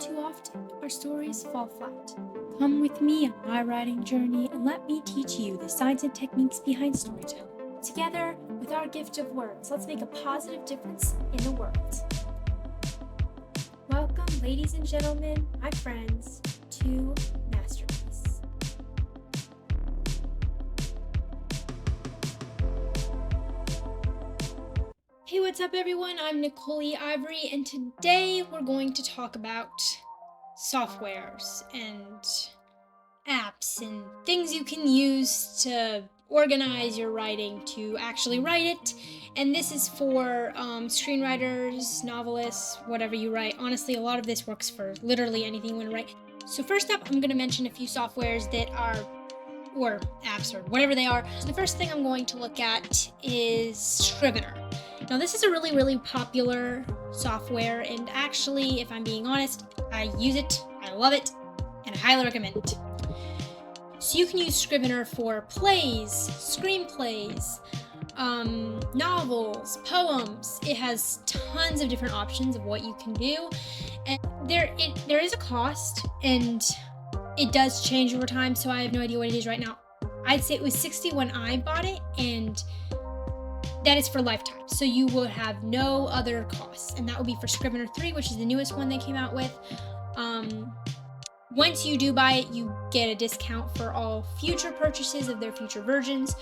too often, our stories fall flat. Come with me on my writing journey and let me teach you the science and techniques behind storytelling. Together, with our gift of words, let's make a positive difference in the world. Welcome, ladies and gentlemen, my friends, to Masterpiece. Hey, what's up everyone? I'm Nicole Ivory, and today we're going to talk about softwares and apps and things you can use to organize your writing, to actually write it. And this is for screenwriters, novelists, whatever you write. Honestly, a lot of this works for literally anything you want to write. So first up, I'm going to mention a few softwares that are, or apps, or whatever they are. So the first thing I'm going to look at is Scrivener. Now this is a really popular software, and actually, if I'm being honest, I use it, I love it, and I highly recommend it. So you can use Scrivener for plays, screenplays, novels, poems. It has tons of different options of what you can do, and there is a cost, and it does change over time, so I have no idea what it is right now. I'd say it was $60 when I bought it, and that is for lifetime, so you will have no other costs, and that will be for Scrivener 3, which is the newest one they came out with. Once you do buy it, you get a discount for all future purchases of their future versions,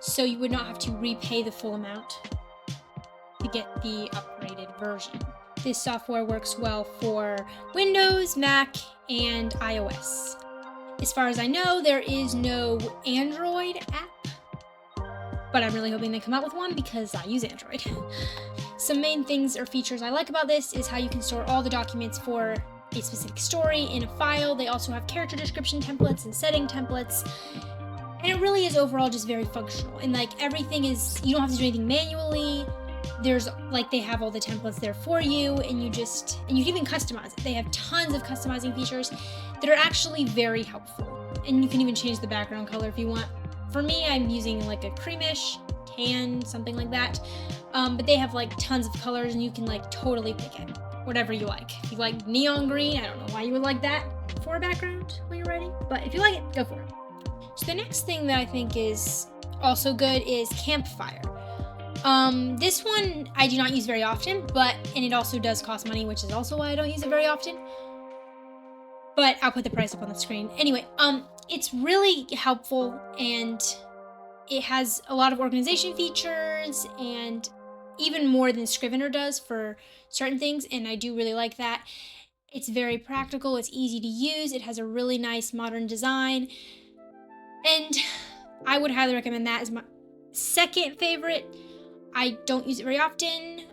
so you would not have to repay the full amount to get the upgraded version. This software works well for Windows, Mac, and iOS. As far as I know, there is no Android app, but I'm really hoping they come out with one because I use Android. Some main things or features I like about this is how you can store all the documents for a specific story in a file. They also have character description templates and setting templates, and it really is overall just very functional. And like everything is, you don't have to do anything manually. There's like, they have all the templates there for you, and you can even customize it. They have tons of customizing features that are actually very helpful, and you can even change the background color if you want. For me, I'm using like a creamish, tan, something like that. But they have like tons of colors, and you can like totally pick it, whatever you like. If you like neon green, I don't know why you would like that for a background when you're writing, but if you like it, go for it. So the next thing that I think is also good is Campfire. This one I do not use very often, and it also does cost money, which is also why I don't use it very often. But I'll put the price up on the screen. Anyway, it's really helpful, and it has a lot of organization features, and even more than Scrivener does for certain things, and I do really like that. It's very practical, it's easy to use, it has a really nice modern design, and I would highly recommend that as my second favorite. I don't use it very often.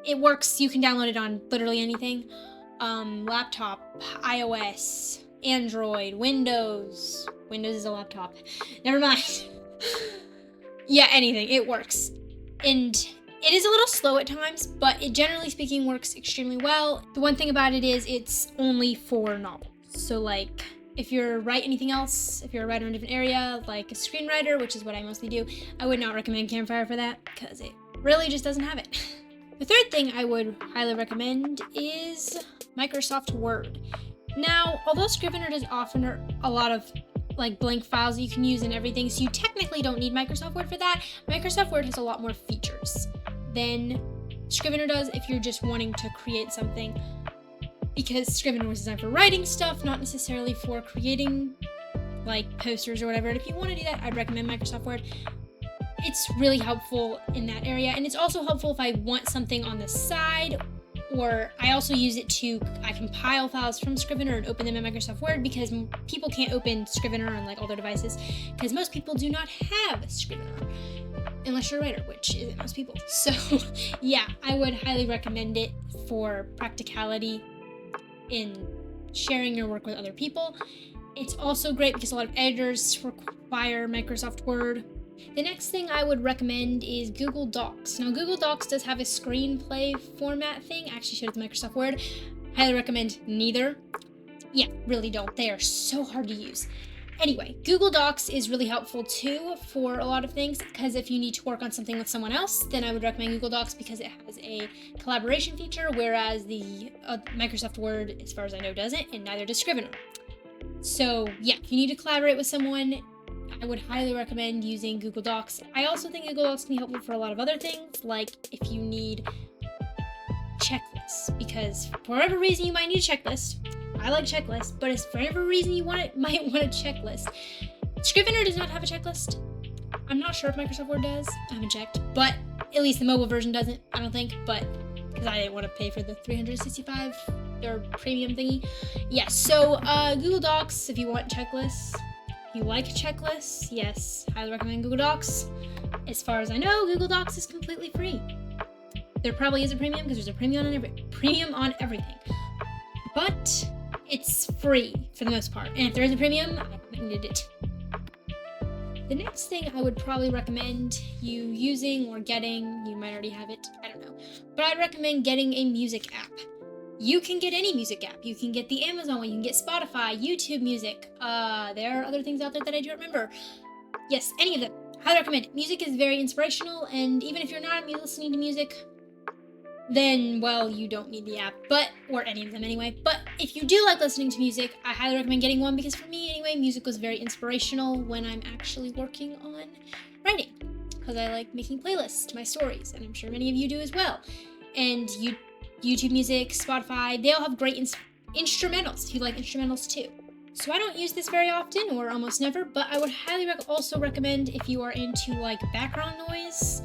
It works, you can download it on literally anything. Laptop, iOS, Android, Windows. Windows is a laptop. Never mind. Yeah, anything. It works. And it is a little slow at times, but it generally speaking works extremely well. The one thing about it is it's only for novels. So like, if you're writing anything else, if you're a writer in a different area, like a screenwriter, which is what I mostly do, I would not recommend Campfire for that because it really just doesn't have it. The third thing I would highly recommend is Microsoft Word. Now, although Scrivener does offer a lot of like blank files that you can use and everything, so you technically don't need Microsoft Word for that, Microsoft Word has a lot more features than Scrivener does if you're just wanting to create something, because Scrivener was designed for writing stuff, not necessarily for creating like posters or whatever. And if you want to do that, I'd recommend Microsoft Word. It's really helpful in that area, and it's also helpful if I want something on the side, or I also use it I compile files from Scrivener and open them in Microsoft Word, because people can't open Scrivener on like all their devices, because most people do not have Scrivener, unless you're a writer, which isn't most people. So yeah, I would highly recommend it for practicality in sharing your work with other people. It's also great because a lot of editors require Microsoft Word. The next thing I would recommend is Google Docs. Now, Google Docs does have a screenplay format thing. Actually, so does Microsoft Word. Highly recommend neither. Yeah, really don't. They are so hard to use. Anyway, Google Docs is really helpful too for a lot of things, because if you need to work on something with someone else, then I would recommend Google Docs because it has a collaboration feature, whereas the Microsoft Word, as far as I know, doesn't, and neither does Scrivener. So yeah, if you need to collaborate with someone, I would highly recommend using Google Docs. I also think Google Docs can be helpful for a lot of other things, like if you need checklists, because for whatever reason you might need a checklist. I like checklists, but if for whatever reason you might want a checklist. Scrivener does not have a checklist. I'm not sure if Microsoft Word does. I haven't checked, but at least the mobile version doesn't, I don't think, but because I didn't want to pay for the $365, their premium thingy. Yeah, so Google Docs, if you want checklists, if you like checklists, yes, highly recommend Google Docs. As far as I know, Google Docs is completely free. There probably is a premium because there's a premium on everything, but it's free for the most part. And if there is a premium, I recommended it. The next thing I would probably recommend you using or getting, you might already have it, I don't know, but I'd recommend getting a music app. You can get any music app. You can get the Amazon one, you can get Spotify, YouTube Music. There are other things out there that I don't remember. Yes, any of them. Highly recommend it. Music is very inspirational, and even if you're not listening to music, then, well, you don't need the app, or any of them anyway. But if you do like listening to music, I highly recommend getting one, because for me anyway, music was very inspirational when I'm actually working on writing, because I like making playlists to my stories, and I'm sure many of you do as well. And YouTube Music, Spotify, they all have great instrumentals, if you like instrumentals too. So I don't use this very often, or almost never, but I would highly also recommend if you are into like background noise.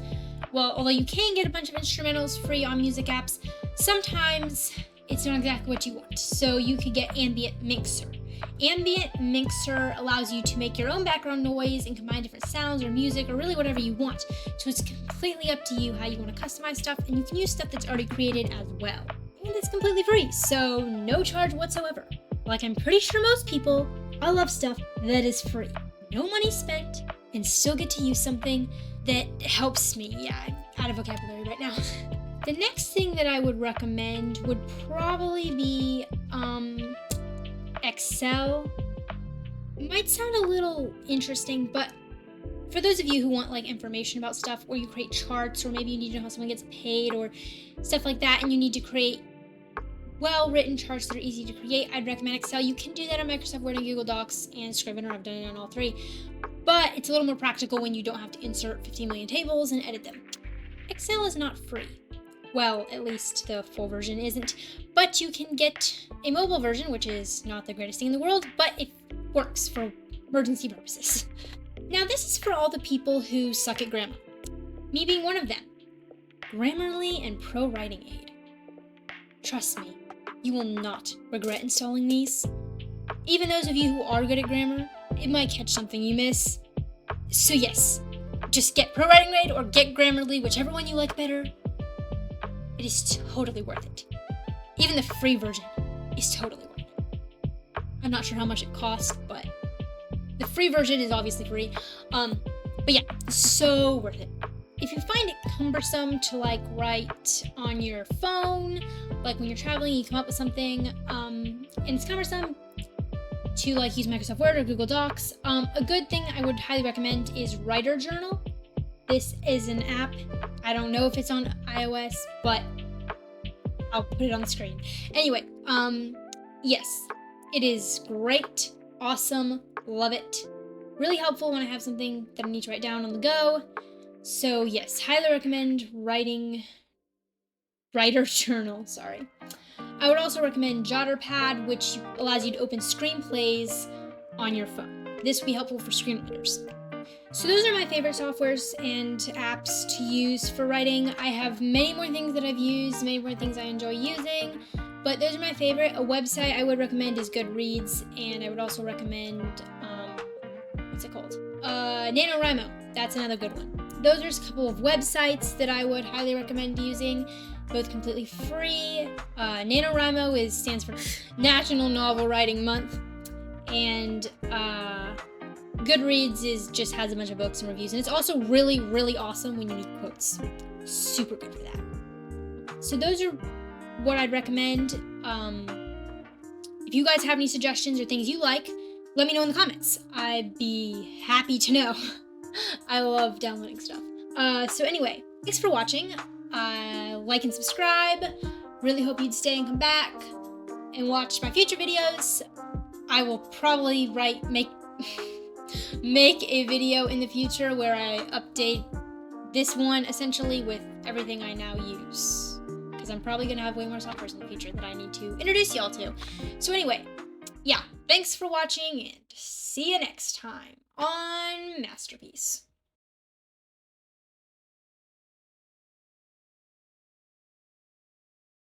Well, although you can get a bunch of instrumentals free on music apps, sometimes it's not exactly what you want. So you could get Ambient Mixer. Ambient Mixer allows you to make your own background noise and combine different sounds or music or really whatever you want. So it's completely up to you how you want to customize stuff, and you can use stuff that's already created as well. And it's completely free, so no charge whatsoever. Like I'm pretty sure most people, I love stuff that is free. No money spent, and still get to use something that helps me. Yeah, I'm out of vocabulary right now. The next thing that I would recommend would probably be Excel. It might sound a little interesting, but for those of you who want like information about stuff, or you create charts, or maybe you need to know how someone gets paid or stuff like that, and you need to create well-written charts that are easy to create, I'd recommend Excel. You can do that on Microsoft Word and Google Docs and Scrivener. I've done it on all three. But it's a little more practical when you don't have to insert 15 million tables and edit them. Excel is not free. Well, at least the full version isn't. But you can get a mobile version, which is not the greatest thing in the world, but it works for emergency purposes. Now, this is for all the people who suck at grammar. Me being one of them. Grammarly and Pro Writing Aid. Trust me, you will not regret installing these. Even those of you who are good at grammar, it might catch something you miss. So yes, just get Pro Writing Aid or get Grammarly, whichever one you like better. It is totally worth it. Even the free version is totally worth it. I'm not sure how much it costs, but the free version is obviously free. But yeah, so worth it. If you find it cumbersome to like write on your phone, like when you're traveling, you come up with something, and it's cumbersome to like use Microsoft Word or Google Docs, a good thing I would highly recommend is Writer Journal. This is an app. I don't know if it's on iOS, but I'll put it on the screen. Anyway, yes, it is great, awesome, love it. Really helpful when I have something that I need to write down on the go. So yes, highly recommend Writer Journal, sorry. I would also recommend Jotterpad, which allows you to open screenplays on your phone. This would be helpful for screenwriters. So those are my favorite softwares and apps to use for writing. I have many more things that I've used, many more things I enjoy using, but those are my favorite. A website I would recommend is Goodreads, and I would also recommend, what's it called? Nanowrimo. That's another good one. Those are just a couple of websites that I would highly recommend using, both completely free. Nanowrimo stands for National Novel Writing Month, and Goodreads just has a bunch of books and reviews, and it's also really, really awesome when you need quotes. Super good for that. So those are what I'd recommend. If you guys have any suggestions or things you like, let me know in the comments. I'd be happy to know. I love downloading stuff. So anyway, thanks for watching. Like and subscribe. Really hope you'd stay and come back and watch my future videos. I will probably make a video in the future where I update this one essentially with everything I now use, because I'm probably gonna have way more softwares in the future that I need to introduce y'all to. So anyway, yeah, thanks for watching and see you next time on Masterpiece.